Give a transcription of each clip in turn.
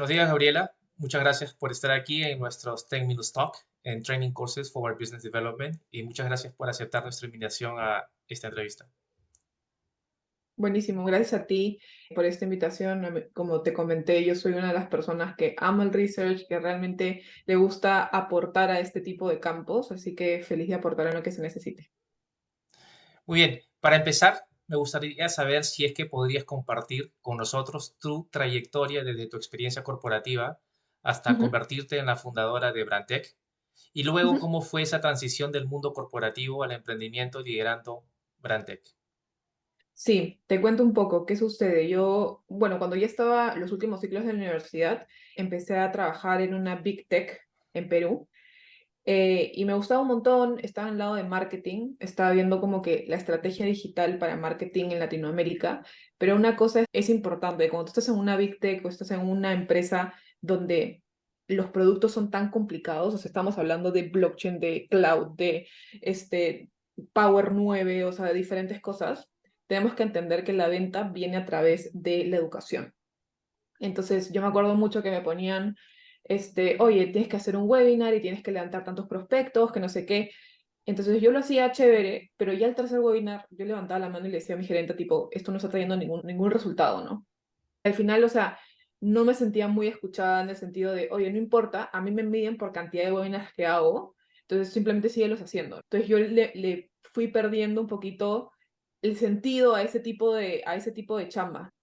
Buenos días, Gabriela. Muchas gracias por estar aquí en nuestros 10 Minutes Talk en Training Courses for Business Development y muchas gracias por aceptar nuestra invitación a esta entrevista. Buenísimo, gracias a ti por esta invitación. Como te comenté, yo soy una de las personas que ama el research, que realmente le gusta aportar a este tipo de campos, así que feliz de aportar en lo que se necesite. Muy bien, para empezar, me gustaría saber si es que podrías compartir con nosotros tu trayectoria desde tu experiencia corporativa hasta Ujú, convertirte en la fundadora de Brandtech y luego ujú. cómo fue esa transición del mundo corporativo al emprendimiento liderando Brandtech. Sí, te cuento un poco qué sucede. Yo, bueno, cuando ya estaba los últimos ciclos de la universidad, empecé a trabajar en una Big Tech en Perú. Y me gustaba un montón, estaba en el lado de marketing, estaba viendo como que la estrategia digital para marketing en Latinoamérica, pero una cosa es importante, cuando tú estás en una Big Tech o estás en una empresa donde los productos son tan complicados, o sea, estamos hablando de blockchain, de cloud, de Power 9, o sea, de diferentes cosas, tenemos que entender que la venta viene a través de la educación. Entonces, yo me acuerdo mucho que me ponían, oye, tienes que hacer un webinar y tienes que levantar tantos prospectos, que no sé qué. Entonces, yo lo hacía chévere, pero ya al tercer webinar, yo levantaba la mano y le decía a mi gerente, tipo, esto no está trayendo ningún resultado, ¿no? Al final, o sea, no me sentía muy escuchada en el sentido de, oye, no importa, a mí me miden por cantidad de webinars que hago, entonces simplemente síguelos haciendo. Entonces, yo le fui perdiendo un poquito el sentido a ese tipo de chamba.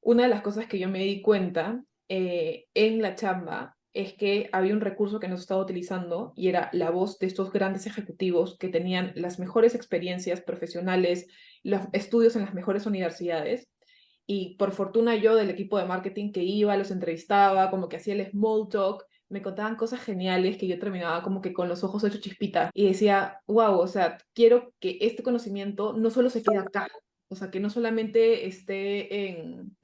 Una de las cosas que yo me di cuenta en la chamba es que había un recurso que no se estaba utilizando y era la voz de estos grandes ejecutivos que tenían las mejores experiencias profesionales, los estudios en las mejores universidades. Y por fortuna yo del equipo de marketing que iba, los entrevistaba, como que hacía el small talk, me contaban cosas geniales que yo terminaba como que con los ojos hechos chispita y decía, wow, o sea, quiero que este conocimiento no solo se quede acá, o sea, que no solamente esté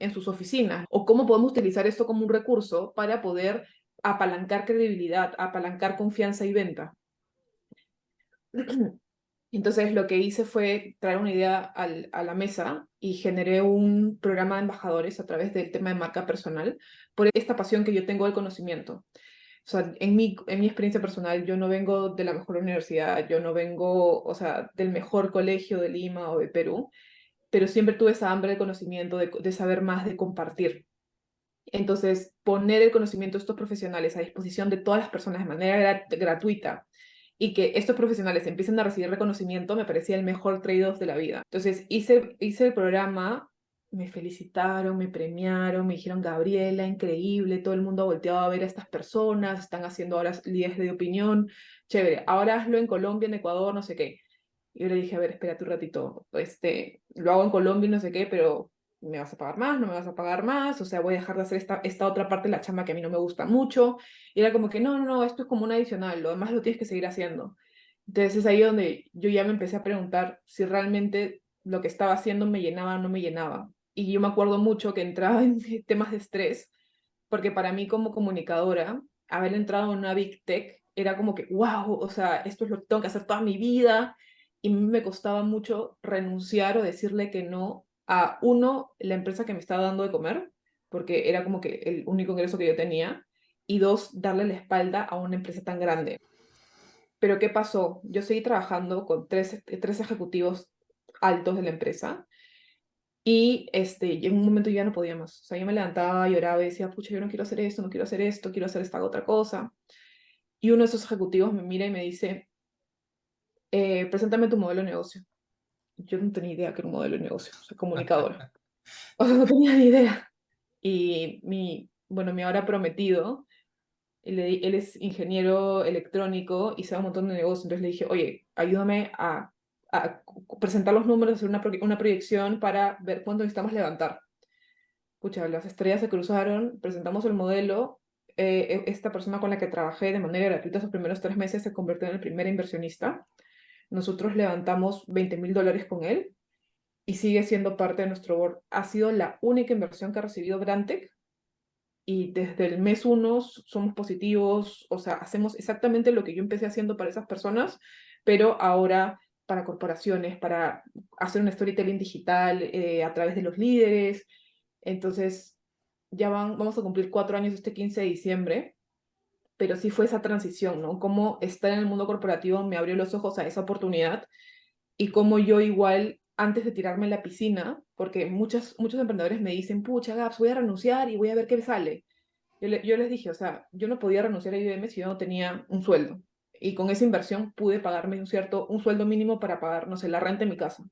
en sus oficinas, o cómo podemos utilizar esto como un recurso para poder apalancar credibilidad, apalancar confianza y venta. Entonces lo que hice fue traer una idea a la mesa y generé un programa de embajadores a través del tema de marca personal por esta pasión que yo tengo del conocimiento. O sea, en mi experiencia personal, yo no vengo de la mejor universidad, yo no vengo, o sea, del mejor colegio de Lima o de Perú, pero siempre tuve esa hambre de conocimiento, de saber más, de compartir. Entonces, poner el conocimiento de estos profesionales a disposición de todas las personas de manera gratuita y que estos profesionales empiecen a recibir reconocimiento me parecía el mejor trade-off de la vida. Entonces, hice el programa, me felicitaron, me premiaron, me dijeron, Gabriela, increíble, todo el mundo ha volteado a ver a estas personas, están haciendo ahora líderes de opinión, chévere, ahora hazlo en Colombia, en Ecuador, no sé qué. Y yo le dije, a ver, espérate un ratito, lo hago en Colombia y no sé qué, pero ¿me vas a pagar más? ¿No me vas a pagar más? O sea, voy a dejar de hacer esta otra parte de la chamba que a mí no me gusta mucho. Y era como que, no, no, no, esto es como un adicional, lo demás lo tienes que seguir haciendo. Entonces es ahí donde yo ya me empecé a preguntar si realmente lo que estaba haciendo me llenaba o no me llenaba. Y yo me acuerdo mucho que entraba en temas de estrés, porque para mí como comunicadora, haber entrado en una Big Tech era como que, wow, o sea, esto es lo que tengo que hacer toda mi vida. Y me costaba mucho renunciar o decirle que no a uno, la empresa que me estaba dando de comer, porque era como que el único ingreso que yo tenía, y dos, darle la espalda a una empresa tan grande. Pero ¿qué pasó? Yo seguí trabajando con tres ejecutivos altos de la empresa y en un momento yo ya no podía más. O sea, yo me levantaba, lloraba y decía, pucha, yo no quiero hacer esto, no quiero hacer esto, quiero hacer esta otra cosa. Y uno de esos ejecutivos me mira y me dice, preséntame tu modelo de negocio. Yo no tenía idea que era un modelo de negocio, o sea, comunicadora. O sea, no tenía ni idea. Y bueno, mi ahora prometido, él es ingeniero electrónico y sabe un montón de negocios. Entonces le dije, oye, ayúdame a presentar los números, hacer una proyección para ver cuánto necesitamos levantar. Pucha, las estrellas se cruzaron, presentamos el modelo. Esta persona con la que trabajé de manera gratuita sus primeros 3 meses se convirtió en el primer inversionista. Nosotros levantamos $20,000 con él y sigue siendo parte de nuestro board. Ha sido la única inversión que ha recibido Grantech y desde el mes uno somos positivos, o sea, hacemos exactamente lo que yo empecé haciendo para esas personas, pero ahora para corporaciones, para hacer un storytelling digital a través de los líderes. Entonces, vamos a cumplir 4 años este 15 de diciembre, pero sí fue esa transición, ¿no? Cómo estar en el mundo corporativo me abrió los ojos a esa oportunidad y cómo yo igual, antes de tirarme en la piscina, porque muchos emprendedores me dicen, pucha, Gaps, voy a renunciar y voy a ver qué me sale. Yo les dije, o sea, yo no podía renunciar a IBM si yo no tenía un sueldo. Y con esa inversión pude pagarme un sueldo mínimo para pagar, no sé, la renta de mi casa.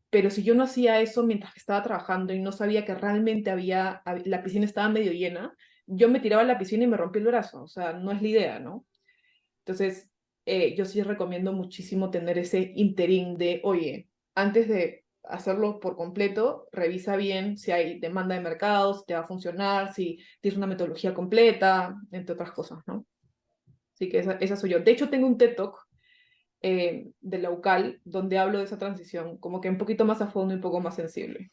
Pero si yo no hacía eso mientras que estaba trabajando y no sabía que realmente la piscina estaba medio llena, yo me tiraba a la piscina y me rompí el brazo. O sea, no es la idea, ¿no? Entonces, yo sí recomiendo muchísimo tener ese interín de, oye, antes de hacerlo por completo, revisa bien si hay demanda de mercado, si te va a funcionar, si tienes una metodología completa, entre otras cosas, ¿no? Así que esa soy yo. De hecho, tengo un TED Talk de la UCAL donde hablo de esa transición, como que un poquito más a fondo y un poco más sensible.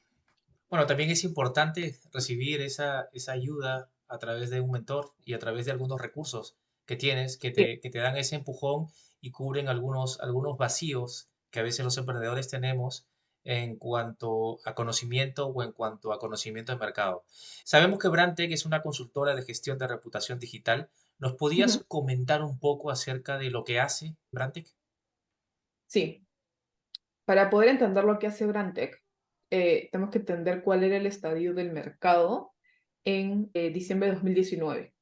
Bueno, también es importante recibir esa ayuda a través de un mentor y a través de algunos recursos que tienes Sí. que te dan ese empujón y cubren algunos vacíos que a veces los emprendedores tenemos en cuanto a conocimiento o en cuanto a conocimiento de mercado. Sabemos que Brandtech es una consultora de gestión de reputación digital. ¿Nos podías Ujú. comentar un poco acerca de lo que hace Brandtech? Sí, para poder entender lo que hace Brandtech, tenemos que entender cuál era el estadio del mercado en diciembre de 2019.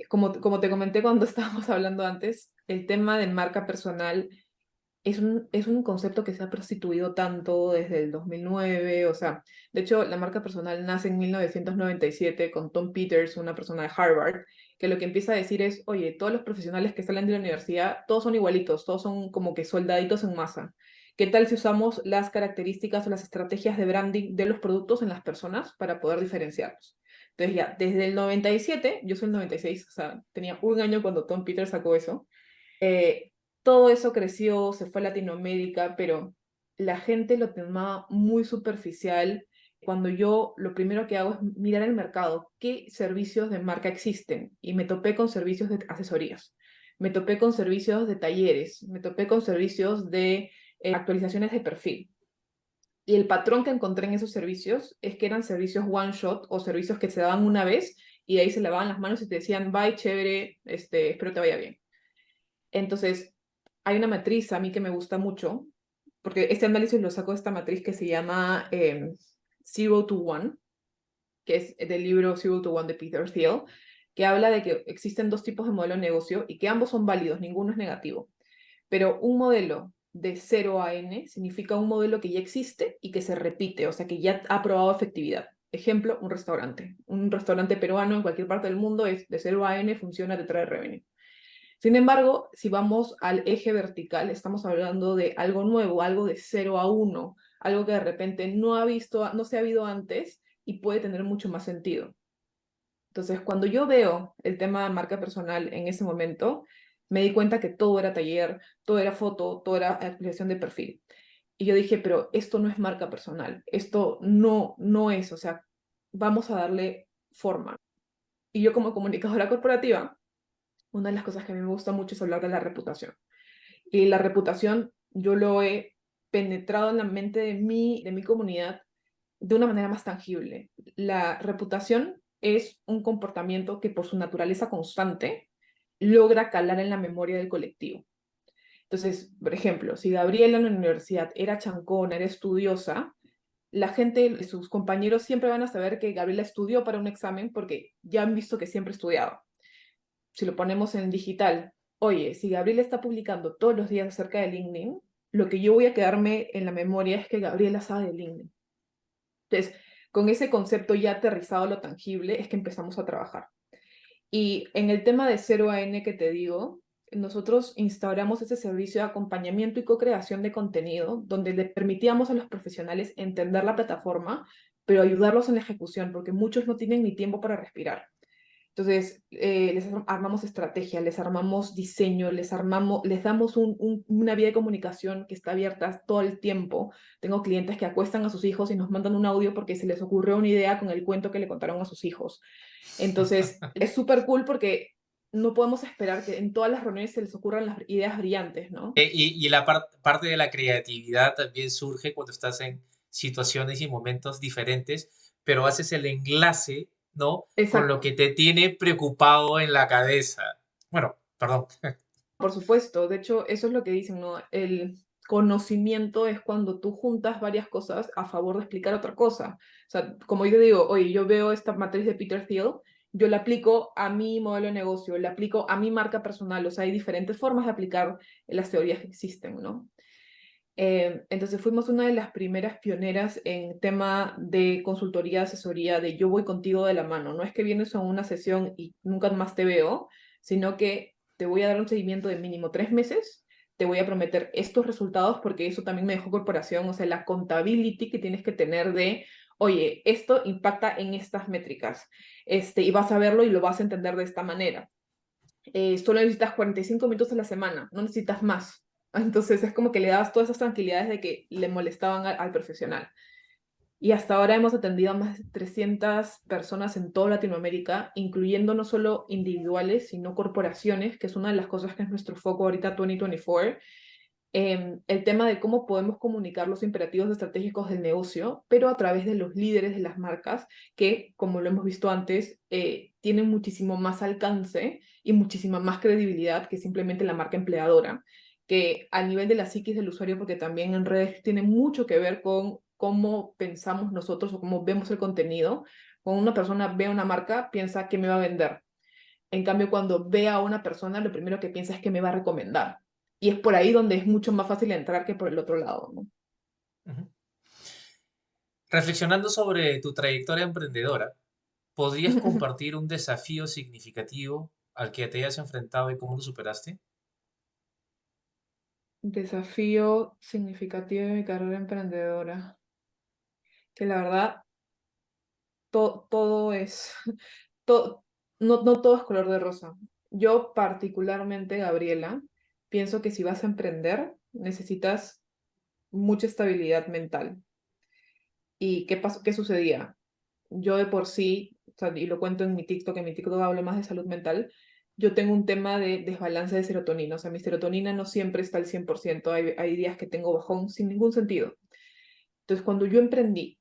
Como te comenté cuando estábamos hablando antes, el tema de marca personal es un concepto que se ha prostituido tanto desde el 2009. O sea, de hecho, la marca personal nace en 1997 con Tom Peters, una persona de Harvard, que lo que empieza a decir es, oye, todos los profesionales que salen de la universidad, todos son igualitos, todos son como que soldaditos en masa. ¿Qué tal si usamos las características o las estrategias de branding de los productos en las personas para poder diferenciarlos? Entonces ya, desde el 97, yo soy el 96, o sea, tenía un año cuando Tom Peters sacó eso. eh, Todo eso creció, se fue a Latinoamérica, pero la gente lo tomaba muy superficial. Cuando yo lo primero que hago es mirar el mercado, qué servicios de marca existen. Y me topé con servicios de asesorías, me topé con servicios de talleres, me topé con servicios de actualizaciones de perfil. Y el patrón que encontré en esos servicios es que eran servicios one shot o servicios que se daban una vez y de ahí se lavaban las manos y te decían, bye, chévere, espero te vaya bien. Entonces, hay una matriz a mí que me gusta mucho, porque este análisis lo saco de esta matriz que se llama Zero to One, que es del libro Zero to One de Peter Thiel, que habla de que existen dos tipos de modelo de negocio y que ambos son válidos, ninguno es negativo. Pero un modelo de 0 a N significa un modelo que ya existe y que se repite, o sea, que ya ha probado efectividad. Ejemplo, un restaurante. Un restaurante peruano en cualquier parte del mundo es de 0 a N, funciona, te trae revenue. Sin embargo, si vamos al eje vertical, estamos hablando de algo nuevo, algo de 0 a 1, algo que de repente no se ha habido antes y puede tener mucho más sentido. Entonces, cuando yo veo el tema de marca personal en ese momento, me di cuenta que todo era taller, todo era foto, todo era actualización de perfil. Y yo dije, pero esto no es marca personal, esto no es, o sea, vamos a darle forma. Y yo como comunicadora corporativa, una de las cosas que a mí me gusta mucho es hablar de la reputación. Y la reputación yo lo he penetrado en la mente de mi comunidad de una manera más tangible. La reputación es un comportamiento que por su naturaleza constante logra calar en la memoria del colectivo. Entonces, por ejemplo, si Gabriela en la universidad era chancona, era estudiosa, la gente, sus compañeros siempre van a saber que Gabriela estudió para un examen porque ya han visto que siempre estudiaba. Si lo ponemos en digital, oye, si Gabriela está publicando todos los días acerca de LinkedIn, lo que yo voy a quedarme en la memoria es que Gabriela sabe de LinkedIn. Entonces, con ese concepto ya aterrizado a lo tangible, es que empezamos a trabajar. Y en el tema de 0 a N que te digo, nosotros instauramos ese servicio de acompañamiento y co-creación de contenido, donde le permitíamos a los profesionales entender la plataforma, pero ayudarlos en la ejecución, porque muchos no tienen ni tiempo para respirar. Entonces, les armamos estrategia, les armamos diseño, les damos una vía de comunicación que está abierta todo el tiempo. Tengo clientes que acuestan a sus hijos y nos mandan un audio porque se les ocurrió una idea con el cuento que le contaron a sus hijos. Entonces, es súper cool porque no podemos esperar que en todas las reuniones se les ocurran las ideas brillantes, ¿no? Y la parte de la creatividad también surge cuando estás en situaciones y momentos diferentes, pero haces el enlace, ¿no? Con lo Exacto. que te tiene preocupado en la cabeza. Bueno, perdón. Por supuesto, de hecho, eso es lo que dicen, ¿no? El conocimiento es cuando tú juntas varias cosas a favor de explicar otra cosa. O sea, como yo te digo, oye, yo veo esta matriz de Peter Thiel, yo la aplico a mi modelo de negocio, la aplico a mi marca personal, o sea, hay diferentes formas de aplicar las teorías que existen, ¿no? Entonces fuimos una de las primeras pioneras en tema de consultoría, asesoría, de yo voy contigo de la mano. No es que vienes a una sesión y nunca más te veo, sino que te voy a dar un seguimiento de mínimo 3 meses, te voy a prometer estos resultados porque eso también me dejó corporación, o sea, la contability que tienes que tener de, oye, esto impacta en estas métricas, y vas a verlo y lo vas a entender de esta manera. Solo necesitas 45 minutos a la semana, no necesitas más. Entonces es como que le dabas todas esas tranquilidades de que le molestaban al profesional. Y hasta ahora hemos atendido a más de 300 personas en toda Latinoamérica, incluyendo no solo individuales, sino corporaciones, que es una de las cosas que es nuestro foco ahorita 2024. El tema de cómo podemos comunicar los imperativos estratégicos del negocio, pero a través de los líderes de las marcas, que, como lo hemos visto antes, tienen muchísimo más alcance y muchísima más credibilidad que simplemente la marca empleadora, que a nivel de la psiquis del usuario, porque también en redes tiene mucho que ver con cómo pensamos nosotros o cómo vemos el contenido. Cuando una persona ve una marca, piensa que me va a vender. En cambio, cuando ve a una persona, lo primero que piensa es que me va a recomendar. Y es por ahí donde es mucho más fácil entrar que por el otro lado, ¿no? Ujú. Reflexionando sobre tu trayectoria emprendedora, ¿podrías compartir un desafío significativo al que te hayas enfrentado y cómo lo superaste? Desafío significativo de mi carrera emprendedora, que la verdad todo es, to- no todo es color de rosa. Yo particularmente, Gabriela, pienso que si vas a emprender, necesitas mucha estabilidad mental. ¿Y qué pasó? ¿Qué sucedía? Yo de por sí, o sea, y lo cuento en mi TikTok hablo más de salud mental, yo tengo un tema de desbalance de serotonina, o sea, mi serotonina no siempre está al 100%, hay días que tengo bajón sin ningún sentido. Entonces, cuando yo emprendí,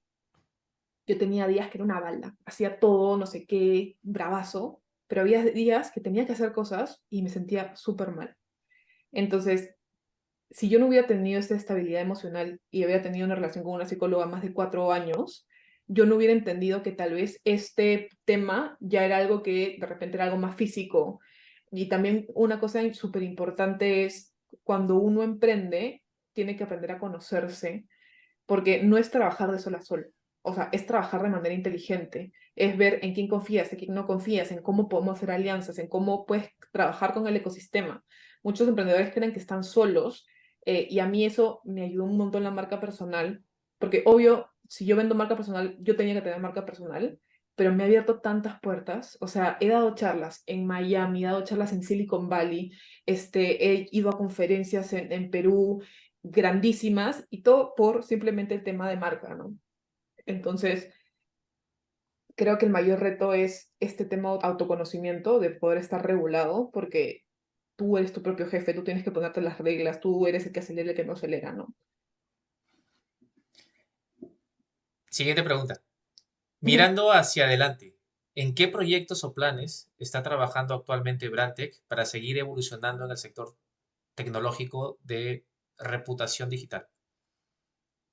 yo tenía días que era una bala, hacía todo, no sé qué, bravazo, pero había días que tenía que hacer cosas y me sentía súper mal. Entonces, si yo no hubiera tenido esta estabilidad emocional y hubiera tenido una relación con una psicóloga más de 4 años, yo no hubiera entendido que tal vez este tema ya era algo que de repente era algo más físico. Y también una cosa súper importante es cuando uno emprende, tiene que aprender a conocerse, porque no es trabajar de sol a sol. O sea, es trabajar de manera inteligente, es ver en quién confías, en quién no confías, en cómo podemos hacer alianzas, en cómo puedes trabajar con el ecosistema. Muchos emprendedores creen que están solos, y a mí eso me ayudó un montón en la marca personal, porque obvio, si yo vendo marca personal, yo tenía que tener marca personal, pero me ha abierto tantas puertas. O sea, he dado charlas en Miami, he dado charlas en Silicon Valley, he ido a conferencias en Perú, grandísimas, y todo por simplemente el tema de marca, ¿no? Entonces, creo que el mayor reto es este tema de autoconocimiento, de poder estar regulado, porque tú eres tu propio jefe, tú tienes que ponerte las reglas, tú eres el que acelera y el que no acelera, ¿no? Siguiente pregunta. Mirando hacia adelante, ¿en qué proyectos o planes está trabajando actualmente Brandtech para seguir evolucionando en el sector tecnológico de reputación digital?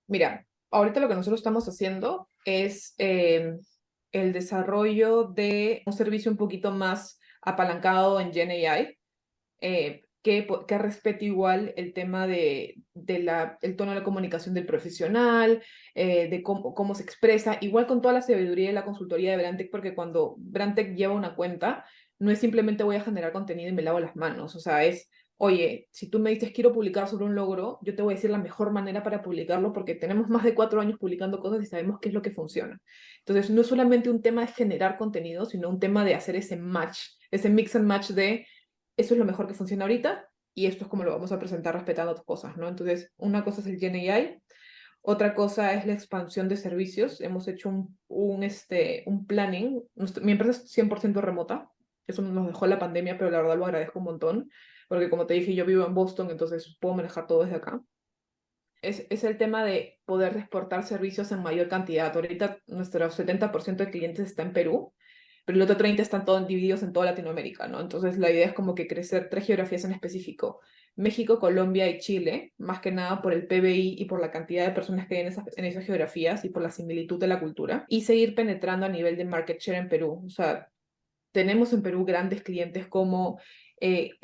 Mira, ahorita lo que nosotros estamos haciendo es el desarrollo de un servicio un poquito más apalancado en GenAI, que respete igual el tema el tono de la comunicación del profesional, de cómo se expresa, igual con toda la sabiduría y la consultoría de Brandtech, porque cuando Brandtech lleva una cuenta, no es simplemente voy a generar contenido y me lavo las manos, o sea, es, oye, si tú me dices quiero publicar sobre un logro, yo te voy a decir la mejor manera para publicarlo porque tenemos más de 4 años publicando cosas y sabemos qué es lo que funciona. Entonces, no es solamente un tema de generar contenido, sino un tema de hacer ese match, ese mix and match de eso es lo mejor que funciona ahorita y esto es como lo vamos a presentar respetando otras cosas, ¿no? Entonces, una cosa es el GenAI, otra cosa es la expansión de servicios. Hemos hecho un planning. Mi empresa es 100% remota. Eso nos dejó la pandemia, pero la verdad lo agradezco un montón, porque como te dije, yo vivo en Boston, entonces puedo manejar todo desde acá. es el tema de poder exportar servicios en mayor cantidad. Ahorita nuestro 70% de clientes está en Perú, pero el otro 30% están todos divididos en toda Latinoamérica, ¿no? Entonces la idea es como que crecer tres geografías en específico: México, Colombia y Chile, más que nada por el PBI y por la cantidad de personas que hay en esas geografías y por la similitud de la cultura, y seguir penetrando a nivel de market share en Perú. O sea, tenemos en Perú grandes clientes como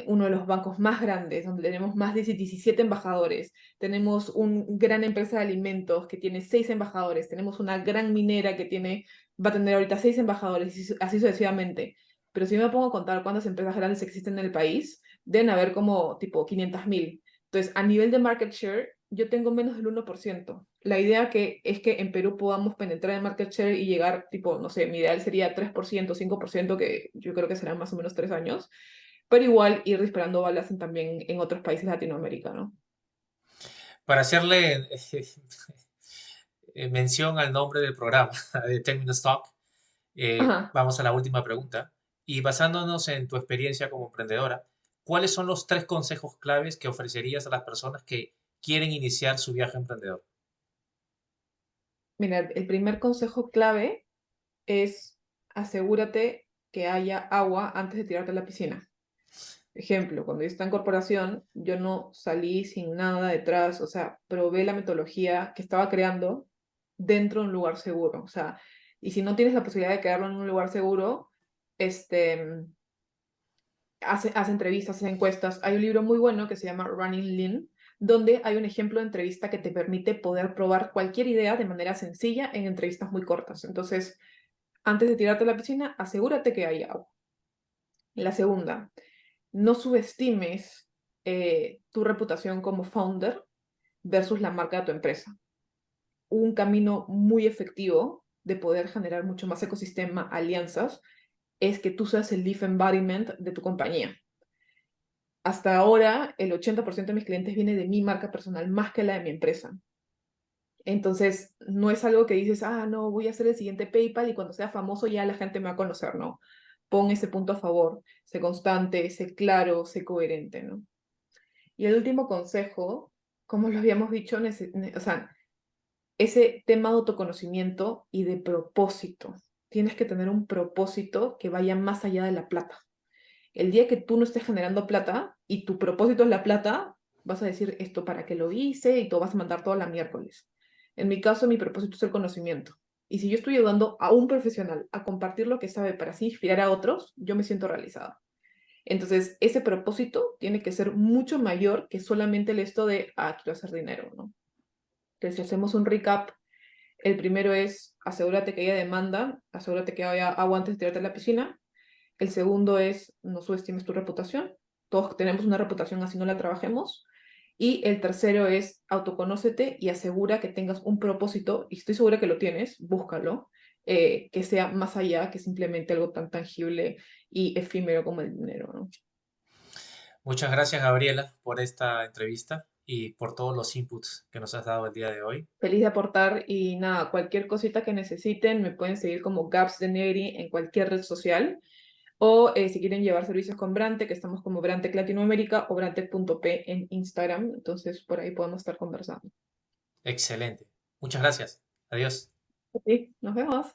uno de los bancos más grandes, donde tenemos más de 17 embajadores. Tenemos una gran empresa de alimentos que tiene 6 embajadores. Tenemos una gran minera que va a tener ahorita 6 embajadores, y así sucesivamente. Pero si me pongo a contar cuántas empresas grandes existen en el país, deben haber como tipo 500.000. Entonces, a nivel de market share, yo tengo menos del 1%. La idea es que en Perú podamos penetrar en market share y llegar, tipo, no sé, mi ideal sería 3%, 5%, que yo creo que serán más o menos 3 años, pero igual ir disparando balas también en otros países de Latinoamérica, ¿no? Para hacerle mención al nombre del programa de Terminus Talk, Ajá. vamos a la última pregunta. Y basándonos en tu experiencia como emprendedora, ¿cuáles son los tres consejos claves que ofrecerías a las personas que quieren iniciar su viaje emprendedor? Mira, el primer consejo clave es asegúrate que haya agua antes de tirarte a la piscina. Ejemplo, cuando yo estaba en corporación, yo no salí sin nada detrás, o sea, probé la metodología que estaba creando dentro de un lugar seguro, o sea, y si no tienes la posibilidad de crearlo en un lugar seguro, este, hace entrevistas, hace encuestas. Hay un libro muy bueno que se llama Running Lean, donde hay un ejemplo de entrevista que te permite poder probar cualquier idea de manera sencilla en entrevistas muy cortas. Entonces, antes de tirarte a la piscina, asegúrate que hay agua. La segunda, no subestimes tu reputación como founder versus la marca de tu empresa. Un camino muy efectivo de poder generar mucho más ecosistema, alianzas, es que tú seas el life embodiment de tu compañía. Hasta ahora, el 80% de mis clientes viene de mi marca personal más que la de mi empresa. Entonces, no es algo que dices, ah, no, voy a hacer el siguiente PayPal y cuando sea famoso ya la gente me va a conocer, no. Pon ese punto a favor, sé constante, sé claro, sé coherente, ¿no? Y el último consejo, como lo habíamos dicho, o sea, ese tema de autoconocimiento y de propósito. Tienes que tener un propósito que vaya más allá de la plata. El día que tú no estés generando plata y tu propósito es la plata, vas a decir esto para qué lo hice y tú vas a mandar todo la miércoles. En mi caso, mi propósito es el conocimiento. Y si yo estoy ayudando a un profesional a compartir lo que sabe para así inspirar a otros, yo me siento realizada. Entonces, ese propósito tiene que ser mucho mayor que solamente el esto de, ah, quiero hacer dinero, ¿no? Entonces, si hacemos un recap, el primero es asegúrate que haya demanda, asegúrate que haya agua antes de tirarte a la piscina. El segundo es no subestimes tu reputación. Todos tenemos una reputación, así no la trabajemos. Y el tercero es autoconócete y asegura que tengas un propósito, y estoy segura que lo tienes, búscalo, que sea más allá que simplemente algo tan tangible y efímero como el dinero, ¿no? Muchas gracias, Gabriela, por esta entrevista y por todos los inputs que nos has dado el día de hoy. Feliz de aportar y nada, cualquier cosita que necesiten, me pueden seguir como Gaps de Negri en cualquier red social. O si quieren llevar servicios con Brantec, que estamos como Brantec Latinoamérica o Brantec.p en Instagram. Entonces, por ahí podemos estar conversando. Excelente. Muchas gracias. Adiós. Sí, nos vemos.